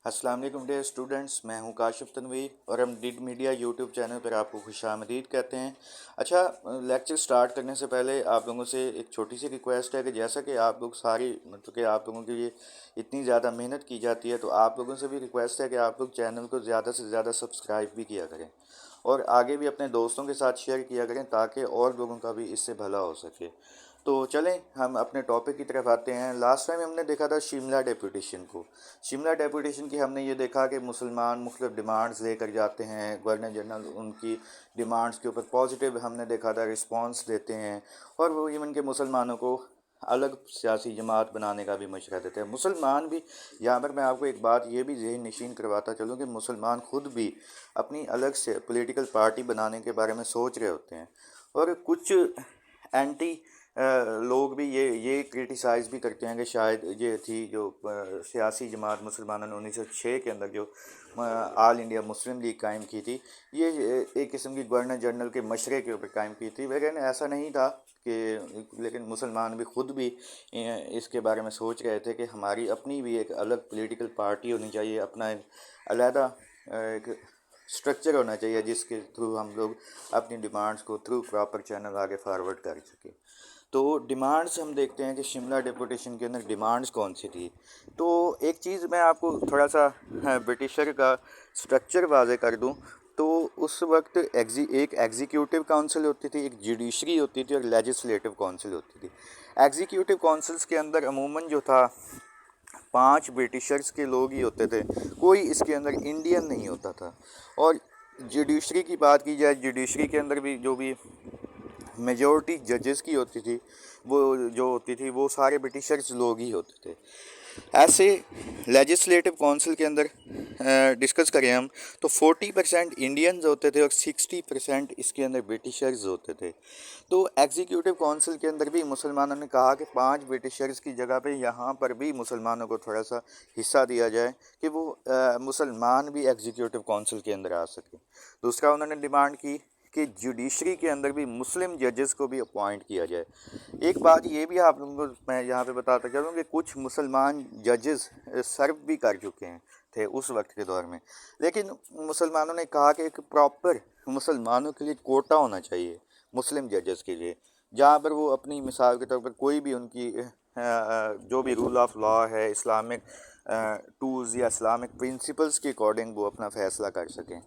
अस्सलाम वालेकुम dear students, मैं हूं काशिफ तनवीर और हम डिड मीडिया यूट्यूब चैनल पर आपको खुशामदीद कहते हैं। अच्छा, लेक्चर स्टार्ट करने से पहले आप लोगों से एक छोटी सी रिक्वेस्ट है कि जैसा कि आप लोग सारी मतलब कि आप लोगों के लिए इतनी ज़्यादा मेहनत की जाती है, तो आप लोगों से भी रिक्वेस्ट है कि आप लोग चैनल को ज़्यादा से ज़्यादा सब्सक्राइब भी किया करें और आगे भी अपने दोस्तों के साथ शेयर किया करें ताकि और लोगों का भी इससे भला हो सके। तो चलें हम अपने टॉपिक की तरफ आते हैं। लास्ट टाइम हमने देखा था शिमला डेपुटेशन को। शिमला डेपुटेशन की हमने ये देखा कि मुसलमान मुख्तलिफ डिमांड्स लेकर जाते हैं, गवर्नर जनरल उनकी डिमांड्स के ऊपर पॉजिटिव हमने देखा था रिस्पांस देते हैं और वो इवन के मुसलमानों को अलग सियासी जमात बनाने का भी मशवरा देते हैं। मुसलमान भी, यहाँ पर मैं आपको एक बात ये भी ज़हन नशीन करवाता चलूँ कि मुसलमान खुद भी अपनी अलग से पॉलिटिकल पार्टी बनाने के बारे में सोच रहे होते हैं और कुछ एंटी लोग भी ये क्रिटिसाइज़ भी करते हैं कि शायद ये थी जो सियासी जमात मुसलमानों ने 1906 के अंदर जो ऑल इंडिया मुस्लिम लीग कायम की थी, ये एक किस्म की गवर्नर जनरल के मशरे के ऊपर कायम की थी। लेकिन ऐसा नहीं था कि, लेकिन मुसलमान भी ख़ुद भी इसके बारे में सोच रहे थे कि हमारी अपनी भी एक अलग पॉलिटिकल पार्टी होनी चाहिए, अपना एक अलहदा एक स्ट्रक्चर होना चाहिए जिसके थ्रू हम लोग अपनी डिमांड्स को थ्रू प्रॉपर चैनल आगे फारवर्ड कर सकें। तो डिमांड्स हम देखते हैं कि शिमला डेपुटेशन के अंदर डिमांड्स कौन सी थी। तो एक चीज़ मैं आपको थोड़ा सा ब्रिटिशर का स्ट्रक्चर वाज़े कर दूं, तो उस वक्त एक एग्जीक्यूटिव काउंसिल होती थी, एक जुडिशरी होती थी और लेजिस्लेटिव काउंसिल होती थी। एग्जीक्यूटिव काउंसिल्स के अंदर अमूमन जो था 5 ब्रिटिशर्स के लोग ही होते थे, कोई इसके अंदर इंडियन नहीं होता था। और जुडिशरी की बात की जाए, जुडिशरी के अंदर भी जो भी मेजॉरिटी जजेस की होती थी, वो सारे ब्रिटिशर्स लोग ही होते थे। ऐसे लेजिस्लेटिव काउंसिल के अंदर डिस्कस करें हम तो 40% इंडियंस होते थे और 60% इसके अंदर ब्रिटिशर्स होते थे। तो एग्जीक्यूटिव काउंसिल के अंदर भी मुसलमानों ने कहा कि 5 ब्रिटिशर्स की जगह पे यहाँ पर भी मुसलमानों को थोड़ा सा हिस्सा दिया जाए कि वो मुसलमान भी एग्जीक्यूटिव काउंसिल के अंदर आ सके। दूसरा उन्होंने डिमांड की कि जुडिशरी के अंदर भी मुस्लिम जजेस को भी अपॉइंट किया जाए। एक बात ये भी आप लोगों को मैं यहाँ पे बताता चलूँ कि कुछ मुसलमान जजेस सर्व भी कर चुके हैं थे उस वक्त के दौर में, लेकिन मुसलमानों ने कहा कि एक प्रॉपर मुसलमानों के लिए कोटा होना चाहिए मुस्लिम जजेस के लिए, जहाँ पर वो अपनी मिसाल के तौर पर कोई भी उनकी जो भी रूल ऑफ लॉ है, इस्लामिक टूल्स या इस्लामिक प्रिंसिपल्स के अकॉर्डिंग वो अपना फ़ैसला कर सकें।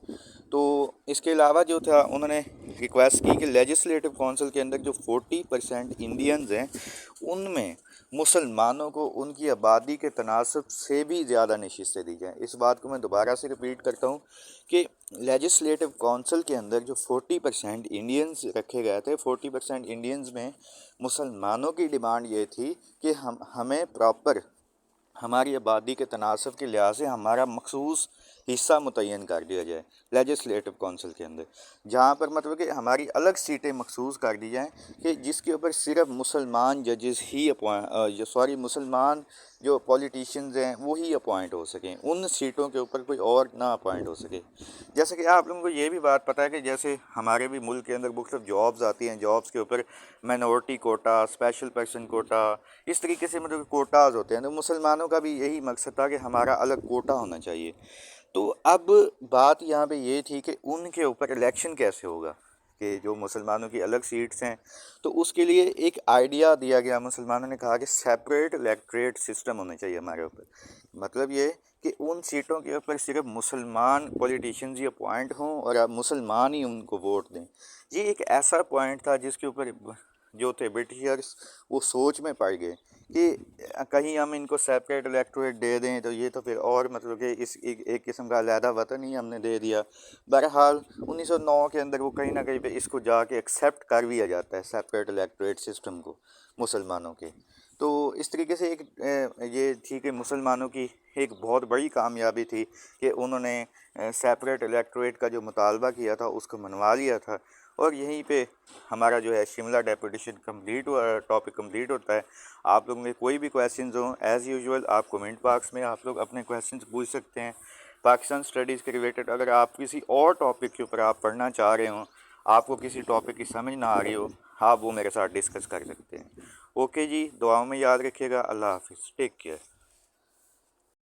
तो इसके अलावा जो था उन्होंने रिक्वेस्ट की कि लेजिस्लेटिव काउंसिल के अंदर जो 40% इंडियंस हैं उनमें मुसलमानों को उनकी आबादी के तनासब से भी ज़्यादा नशिस्तें दी जाएँ। इस बात को मैं दोबारा से रिपीट करता हूँ कि लेजिस्लेटिव काउंसिल के अंदर जो 40% इंडियंस रखे गए थे, 40% इंडियंस में मुसलमानों की डिमांड ये थी कि हमें प्रॉपर हमारी आबादी के तनासब के लिहाज से हमारा मखसूस हिस्सा मुतय्यन कर दिया जाए लेजिस्लेटिव काउंसिल के अंदर, जहाँ पर मतलब कि हमारी अलग सीटें मखसूस कर दी जाएँ कि जिसके ऊपर सिर्फ मुसलमान जजेस ही मुसलमान जो पॉलिटिशियंस हैं वो ही अपॉइंट हो सकें, उन सीटों के ऊपर कोई और ना अपॉइंट हो सके। जैसे कि आप लोगों को ये भी बात पता है कि जैसे हमारे भी मुल्क के अंदर मुख्तलिफ जॉब्स आती हैं, जॉब्स के ऊपर minority quota, special person quota, इस तरीके से मतलब कोटाज होते हैं। तो मुसलमानों का भी यही मकसद था कि हमारा अलग कोटा होना चाहिए। तो अब बात यहाँ पे ये थी कि उनके ऊपर इलेक्शन कैसे होगा, कि जो मुसलमानों की अलग सीट्स हैं, तो उसके लिए एक आइडिया दिया गया। मुसलमानों ने कहा कि सेपरेट इलेक्ट्रेट सिस्टम होना चाहिए हमारे ऊपर। मतलब ये कि उन सीटों के ऊपर सिर्फ मुसलमान पॉलिटिशियंस ही अपॉइंट हों और अब मुसलमान ही उनको वोट दें। ये एक ऐसा पॉइंट था जिसके ऊपर जो थे ब्रिटिशर्स वो सोच में पड़ गए कि कहीं हम इनको सेपरेट इलेक्टोरेट दे दें तो ये तो फिर और मतलब कि इस एक किस्म का अलहदा वतन ही हमने दे दिया। बहरहाल 1909 के अंदर वो कहीं ना कहीं पे इसको जाके एक्सेप्ट कर लिया जाता है सेपरेट इलेक्टोरेट सिस्टम को मुसलमानों के। तो इस तरीके से एक ये थी कि मुसलमानों की एक बहुत बड़ी कामयाबी थी कि उन्होंने सेपरेट इलेक्टोरेट का जो मुतालबा किया था उसको मनवा लिया था। और यहीं पे हमारा जो है शिमला डेपुटेशन कंप्लीट हुआ, टॉपिक कंप्लीट होता है। आप लोगों के कोई भी क्वेश्चंस हों एज़ यूजुअल आप कमेंट बॉक्स में आप लोग अपने क्वेश्चंस पूछ सकते हैं पाकिस्तान स्टडीज़ के रिलेटेड। अगर आप किसी और टॉपिक के ऊपर आप पढ़ना चाह रहे हों, आपको किसी टॉपिक की समझ ना आ रही हो, आप वो मेरे साथ डिस्कस कर सकते हैं। ओके जी, दुआओं में याद रखिएगा। अल्लाह हाफिज़, टेक केयर।